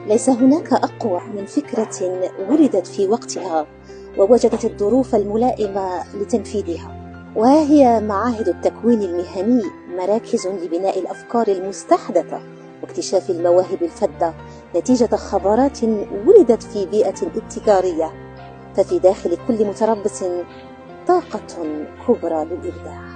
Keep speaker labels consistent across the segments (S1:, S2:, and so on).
S1: ليس هناك أقوى من فكرة ولدت في وقتها ووجدت الظروف الملائمة لتنفيذها، وهي معاهد التكوين المهني، مراكز لبناء الأفكار المستحدثة واكتشاف المواهب الفذة نتيجة خبرات ولدت في بيئة ابتكارية. ففي داخل كل متربص طاقة كبرى للإبداع.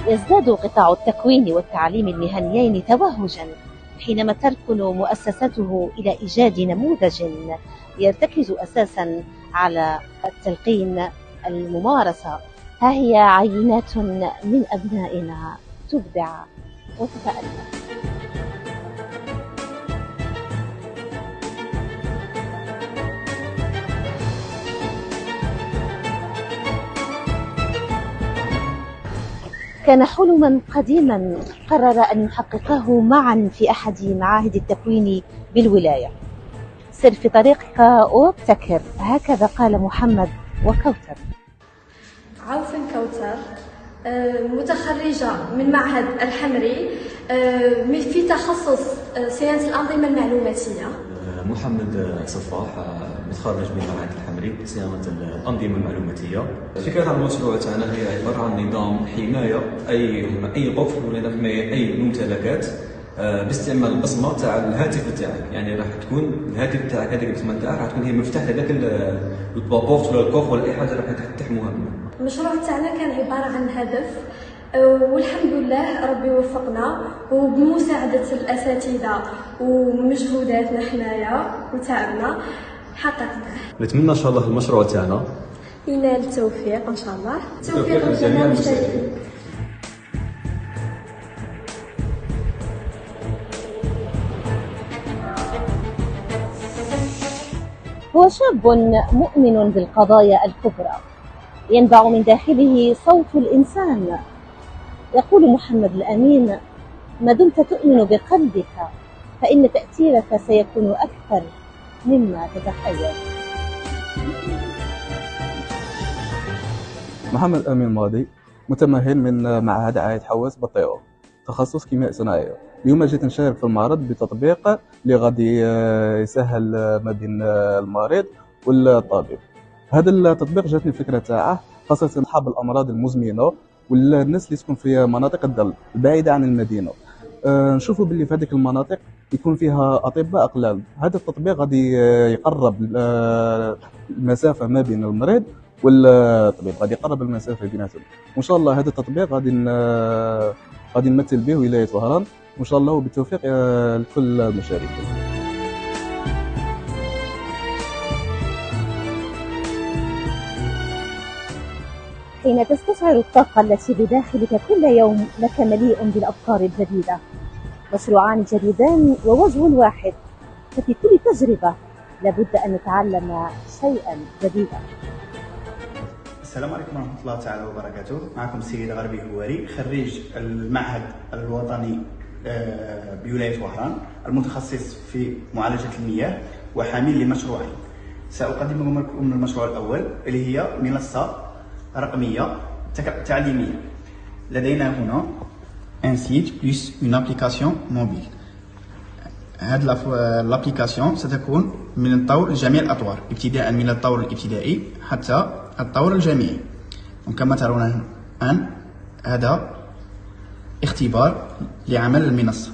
S1: يزداد قطاع التكوين والتعليم المهنيين توهجا حينما تركن مؤسسته إلى إيجاد نموذج يرتكز أساسا على التلقين الممارسة. ها هي عينات من أبنائنا تبدع وتتألف. كان حلما قديما قرر أن يحققه معا في أحد معاهد التكوين بالولاية. سر في طريقك وابتكر، هكذا قال محمد وكوثر.
S2: عوفن كوثر، متخرجة من معهد الحمري في تخصص صيانة الأنظمة المعلوماتية.
S3: محمد صفاح، متخرج من معهد الحمري صيانة الأنظمة المعلوماتية. فكرة المشروع تاعنا هي عبارة عن نظام حماية أي قفل ولا حماية أي ممتلكات باستعمال البصمة تاع الهاتف تاعك. يعني راح تكون الهاتف تاعك هذيك البصمة تاعك راح تكون هي مفتاح هذاك البابورت ولا الكوف ولا أي حاجة راح تحموها منه.
S2: المشروع تاعنا كان عبارة عن هدف، والحمد لله ربي وفقنا، وبمساعدة الأساتذة ومجهوداتنا حنايا وتعبنا حققناه.
S3: نتمنى إن شاء الله المشروع تاعنا
S2: ينال التوفيق إن شاء الله. توفيق لجميع المشاركين.
S1: هو شاب مؤمن بالقضايا الكبرى، ينبع من داخله صوت الإنسان. يقول محمد الأمين: ما دمت تؤمن بقلبك فإن تأثيرك سيكون أكثر مما تتخيل.
S4: محمد الأمين ماضي، متمهل من معهد عايد حواس بالطيور، تخصص كيمياء صناعية. اليوم جيت نشارك في المعرض بتطبيق اللي غادي يسهل ما بين المريض والطبيب. هذا التطبيق جاتني الفكرة تاعه خاصة أصحاب الأمراض المزمنة والناس اللي تكون في مناطق الظل البعيدة عن المدينة. نشوفوا باللي في هذيك المناطق يكون فيها أطباء قلال. هذا التطبيق غادي يقرب المسافة ما بين المريض والطبيب، غادي يقرب المسافة بيناتهم. وإن شاء الله هذا التطبيق غادي نمثل به ولاية وهران، وإن شاء الله وبالتوفيق لكل المشاركين.
S1: حين تستشعر الطاقة التي بداخلك كل يوم لك مليء بالأفكار الجديدة. مشروعان جديدان ووجه واحد، ففي كل تجربة لابد أن نتعلم شيئا جديدا.
S5: السلام عليكم ورحمة الله تعالى وبركاته. معكم السيد غربي هواري، خريج المعهد الوطني بولاية وهران، المتخصص في معالجة المياه وحامل لمشروعين. سأقدم لكم المشروع الأول اللي هي منصة رقمية تعليمية. لدينا هنا un site plus une application mobile. هذه الابليكاسيون ستكون من الطور جميع الأطوار، ابتداء من الطور الابتدائي حتى الطور الجامعي. وكما ترون الآن هذا اختبار لعمل المنصة.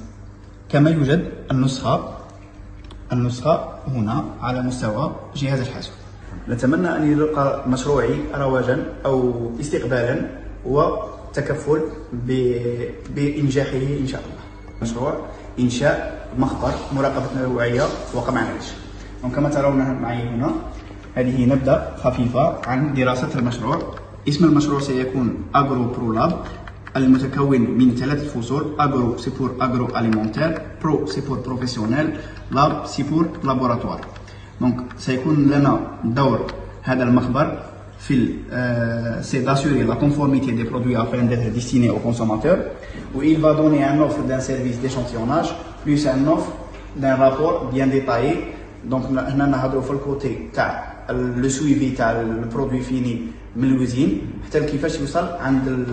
S5: كما يوجد النسخة هنا على مستوى جهاز الحاسوب. نتمنى أن يلقى مشروعي رواجا أو استقبالا وتكفل بإنجاحه إن شاء الله. مشروع إنشاء مخبر مراقبة نوعية وقمع العيش. وكما ترون معي هنا هذه نبذة خفيفة عن دراسة المشروع. اسم المشروع سيكون أغرو برو لاب، المتكون من 3 فصول: أغرو سيبور أغرو أليمونتير، برو سيبور بروفيسيونيل، لاب سيبور لابوراتوار. دونك سيكون لنا دور هذا المخبر في c'est d'assurer la conformité des produits afin d'être destinés aux consommateurs, où il va donner un offre d'un service d'échantillonnage plus un offre d'un rapport bien détaillé. Donc هنا نهضروا في الكوتي تاع لو سويفي تاع البرودوي فيني من الوزين حتى كيفاش يوصل عند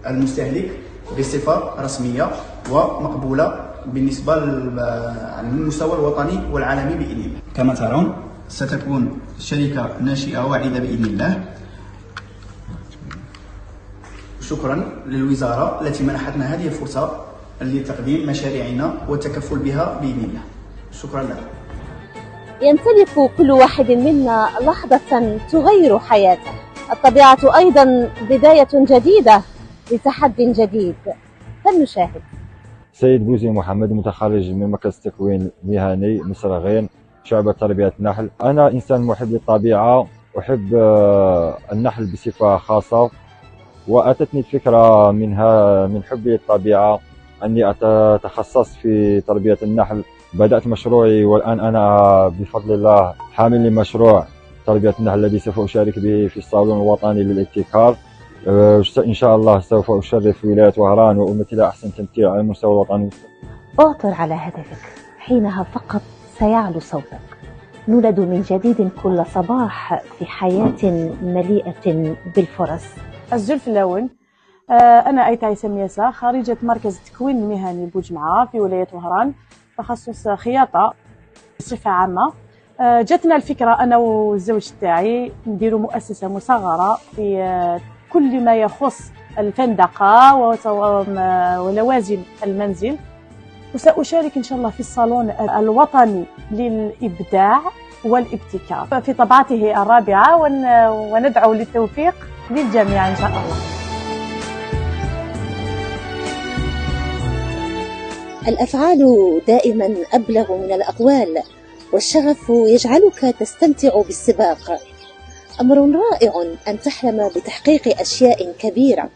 S5: المستهلك بصفه رسميه ومقبوله بالنسبه للمستوى الوطني والعالمي باذن الله. كما ترون ستكون شركه ناشئه واعده باذن الله. شكرا للوزاره التي منحتنا هذه الفرصه لتقديم مشاريعنا والتكفل بها باذن الله. شكرا لكم.
S1: يمتلك كل واحد منا لحظة تغير حياته. الطبيعة أيضا بداية جديدة لتحدي جديد. فلنشاهد.
S6: سيد بوزي محمد، متخرج من مركز التكوين المهني مصرغين شعبة تربية النحل. أنا إنسان محب للطبيعة، أحب النحل بصفة خاصة، وأتتني الفكرة من حبي للطبيعة أني أتخصص في تربية النحل. بدأت مشروعي والآن أنا بفضل الله حامل لمشروع تربية النحل الذي سوف أشارك به في الصالون الوطني للابتكار. إن شاء الله سوف أشرف ولاية وهران وأمثل أحسن تمثيل على المستوى الوطني.
S1: أعثر على هدفك، حينها فقط سيعلو صوتك. نولد من جديد كل صباح في حياة مليئة بالفرص.
S7: الزلف اللون. أنا أيتاي سميسة، خريجة مركز التكوين المهني بوجمعة في ولاية وهران، تخصص خياطة بصفة عامة. جاتنا الفكرة أنا والزوج تاعي نديروا مؤسسة مصغرة في كل ما يخص الفندقة ولوازم المنزل، وسأشارك إن شاء الله في الصالون الوطني للإبداع والابتكار في طبعته الرابعة، وندعو للتوفيق للجميع إن شاء الله.
S1: الأفعال دائما أبلغ من الأقوال، والشغف يجعلك تستمتع بالسباق. أمر رائع أن تحلم بتحقيق أشياء كبيرة،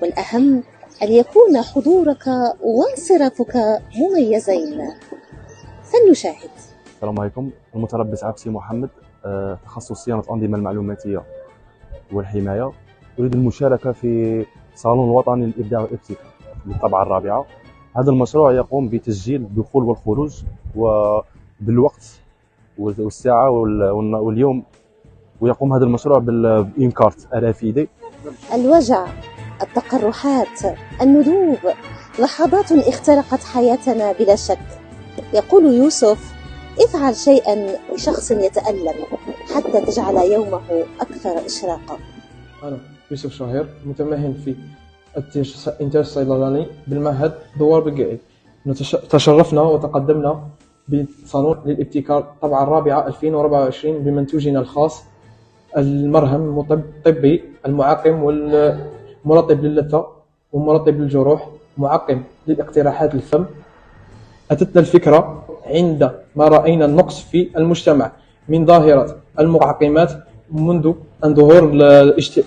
S1: والأهم أن يكون حضورك وانصرافك مميزين. فلنشاهد.
S8: السلام عليكم. المتربص عبسي محمد، تخصص صيانة الأنظمة المعلوماتية والحماية. أريد المشاركة في صالون وطني للإبداع والابتكار للطبعة الرابعة. هذا المشروع يقوم بتسجيل الدخول والخروج وبالوقت والساعة واليوم، ويقوم هذا المشروع بالإنكارت RFID.
S1: الوجع، التقرحات، الندوب، لحظات اخترقت حياتنا بلا شك. يقول يوسف: افعل شيئا لشخص يتألم حتى تجعل يومه أكثر إشراقا.
S9: أنا يوسف شاهر، متمهن في الإنتاج الصيدلاني بالمعهد دوار بالقعيد. تشرفنا وتقدمنا بصالون للابتكار طبعة الرابعة 2024 بمنتوجنا الخاص المرهم الطبي المعقم والمرطب للثة ومرطب للجروح، معقم للاقتراحات الفم. أتتنا الفكرة عندما رأينا النقص في المجتمع من ظاهرة المعقمات منذ أن ظهور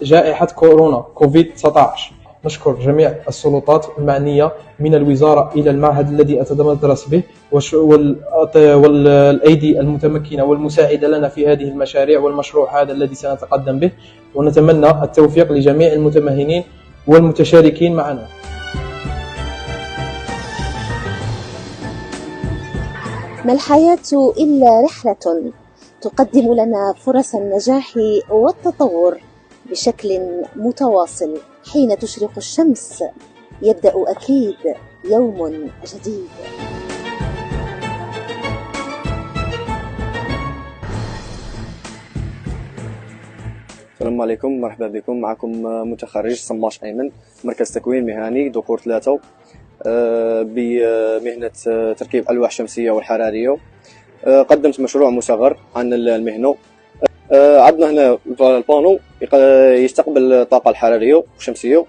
S9: جائحة كورونا كوفيد 19. نشكر جميع السلطات المعنية من الوزارة إلى المعهد الذي أتدرس به والأيدي المتمكنة والمساعدة لنا في هذه المشاريع والمشروع هذا الذي سنتقدم به، ونتمنى التوفيق لجميع المتمهنين والمتشاركين معنا.
S1: ما الحياة إلا رحلة تقدم لنا فرص النجاح والتطور بشكل متواصل. حين تشرق الشمس يبدأ أكيد يوم جديد.
S10: السلام عليكم، مرحبا بكم. معكم متخرج صماش أيمن، مركز تكوين مهني دكور 3 بمهنة تركيب ألواح شمسية والحرارية. قدمت مشروع مصغر عن المهنة. عندنا هنا البانو يستقبل الطاقة الحرارية والشمسية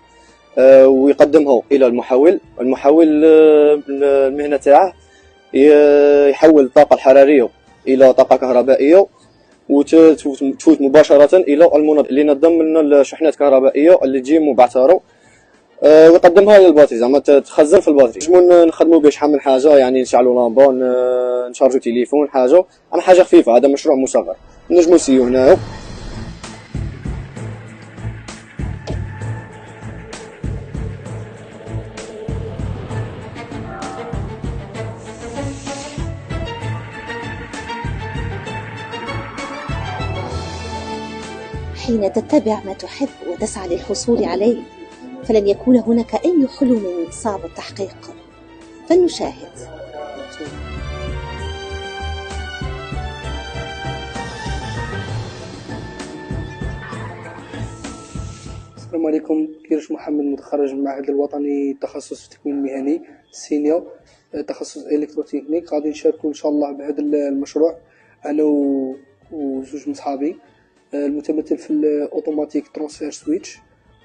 S10: ويقدمها إلى المحول. المهنة تاعه يحول الطاقة الحرارية إلى طاقة كهربائية وتفوت مباشرة إلى المنظم اللي نظم لنا الشحنات الكهربائية اللي تجي مبعثرة ويقدمها للباتري زعما تخزن في الباتري. نجمو نخدمو به شحال من حاجه، يعني نشعلو لامبو، نشارجو تليفون، حاجه خفيفه. هذا مشروع مصغر نجمو نسيو هنايا.
S1: حين تتبع ما تحب وتسعى للحصول عليه فلن يكون هناك أي حلم صعب التحقيق. فلنشاهد.
S9: السلام عليكم. كيرش محمد، متخرج من المعهد الوطني تخصص في التكوين المهني سينيا، تخصص الكتروتكنيك. غادي نشاركوا ان شاء الله بهذا المشروع انا وزوج من صحابي، المتمثل في الاوتوماتيك ترانسفير سويتش.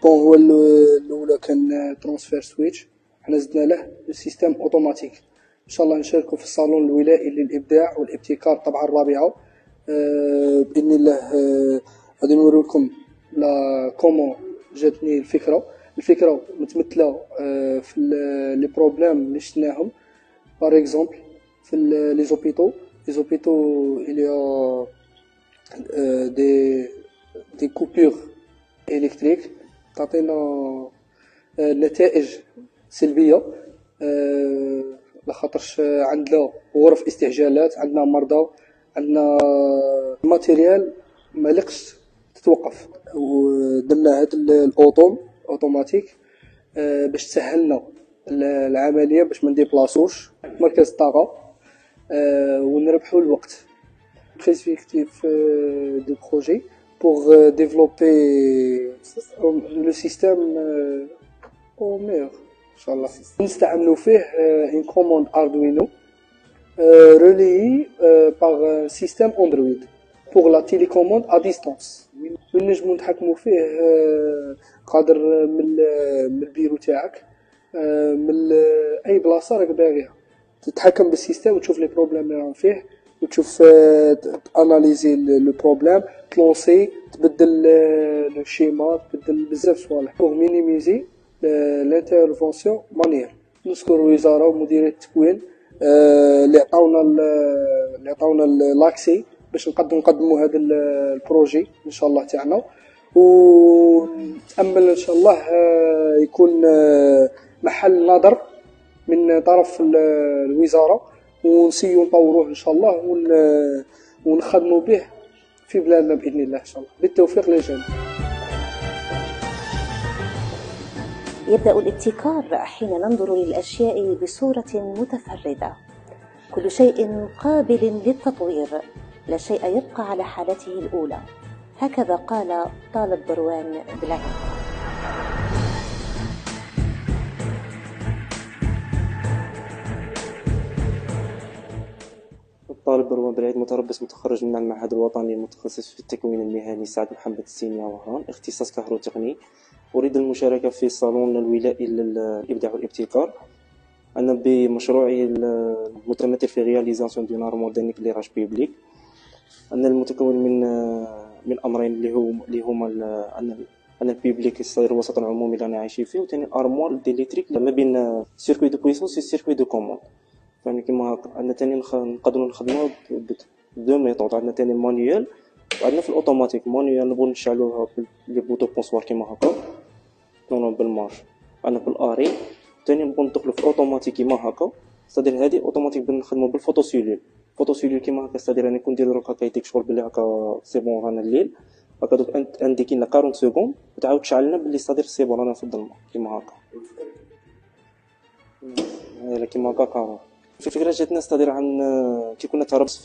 S9: هو الاولى كان ترانسفير سويتش، حنا زدنا له السيستم اوتوماتيك. ان شاء الله نشاركوا في الصالون الولائي للابداع والابتكار الطبعه الرابعه باذن الله. غادي نوريكم لا كومون جاتني الفكره متمثله في لي بروبليم اللي شفناهم. باغ اكزومبل في لي زوبيتو il y a des coupures électriques تعطينا نتائج سلبيه، لخاطرش عندنا غرف استعجالات، عندنا مرضى، عندنا ماتيريال ما لقش تتوقف. ودرنا هاد اوتوماتيك باش تسهلنا العمليه، باش ما نديبلاصوش مركز الطاقه ونربحوا الوقت. Perspective de projet pour développer le système au meilleur ان شاء الله. نستعملوا فيه une commande Arduino relayée par un système Android pour la télécommande à distance. ونجمو نتحكموا فيه قادر من البيرو تاعك، من اي بلاصه راك باغيها، تتحكم بالسيستم وتشوف لي بروبليم اللي راهم فيه، وتشوف اناليزي لو بروبليم، تلونسي، تبدل لو شيما، تبدل بزاف صوالح بوغ مينيميزي لانترفونسيون مانيير. نشكر الوزاره ومديريه التكوين اللي عطاونا لاكسي باش نقدموا هذا البروجي ان شاء الله تاعنا. ونتامل ان شاء الله يكون محل نظر من طرف الوزاره، ونسيو نطوروه ان شاء الله ونخدموا به في بلادنا باذن الله ان شاء الله. بالتوفيق للجميع.
S1: يبدأ الابتكار حين ننظر للأشياء بصورة متفردة، كل شيء قابل للتطوير، لا شيء يبقى على حالته الأولى. هكذا قال طالب بروان بالعين.
S11: طالب بروان بالعيد، متربص، متخرج من المعهد الوطني المتخصص في التكوين المهني سعد محمد السينيا وهران، اختصاص كهروتقني. أريد المشاركة في الصالون الولائي للإبداع والابتكار. أنا بمشروعي المتمثل في رياليزاسيون دون ارمور دو نيكليراج بيبليك. أنا المتكون من أمرين اللي هما أن البيبليك يصير الوسط العمومي اللي أنا عايشين فيه، وثاني الارمور ديليكتريك ما بين سيركوي دو بويسونس وسيركوي دو كوموند. يعني كما عندنا ثاني نقدروا نخدموا بدو ميثود، عندنا ثاني المانيوال وعندنا في الاوتوماتيك. مانيوال نبغوا نشعلوها لي بوطو بونسوار كيما هكا نون بالمارش، عندنا بالاري. ثاني نبغوا ندخلوا في الاوتوماتيك كيما هكا، صدر هذه اوتوماتيك بنخدموا بالفوتوسيلول. فوتوسيلول كيما هكا، صدر انا كون ندير روك هكا يديك شغل بلي هكا سي بون رانا الليل هكا، دوك انديكي لنا 40 سكوند وتعاود تشعلنا باللي صدر سي بون رانا في الظلمه كيما هكا. هذا كيما هكا كارو. الفكره جاتنا صدر عن كي كنا تربص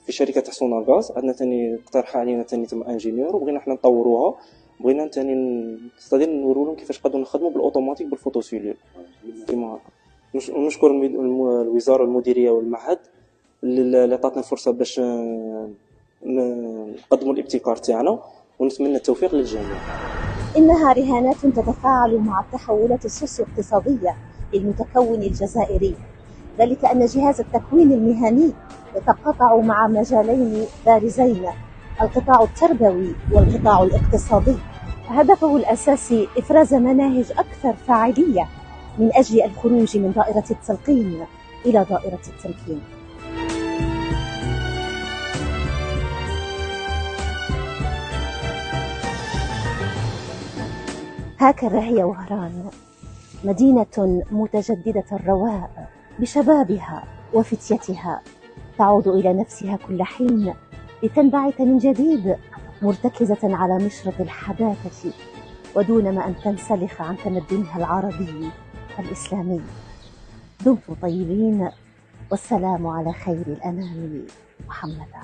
S11: في شركه تاع سوناغاز، عندنا ثاني اقترح علينا ثاني تم انجينيور، وبغينا حنا نطوروها، بغينا ثاني صدر نورو لهم كيفاش نقدروا نخدموا بالاوتوماتيك بالفوتوسيلول كيما هكا. نشكر الوزاره والمديريه والمعهد اللي عطاتنا الفرصه باش نقدموا الابتكار تاعنا، ونتمنى التوفيق للجميع.
S1: إنها رهانات تتفاعل مع التحولات السوسيو-اقتصادية للمتكون الجزائري، ذلك أن جهاز التكوين المهني يتقاطع مع مجالين بارزين: القطاع التربوي والقطاع الاقتصادي. هدفه الأساسي إفراز مناهج أكثر فاعلية من أجل الخروج من دائرة التلقين إلى دائرة التمكين. هكذا هي وهران، مدينة متجددة الرواء بشبابها وفتيتها، تعود إلى نفسها كل حين لتنبعث من جديد، مرتكزة على مشرط الحداثة ودون ما أن تنسلخ عن تمدنها العربي الإسلامي. دمتم طيبين، والسلام على خير الأنام محمدا.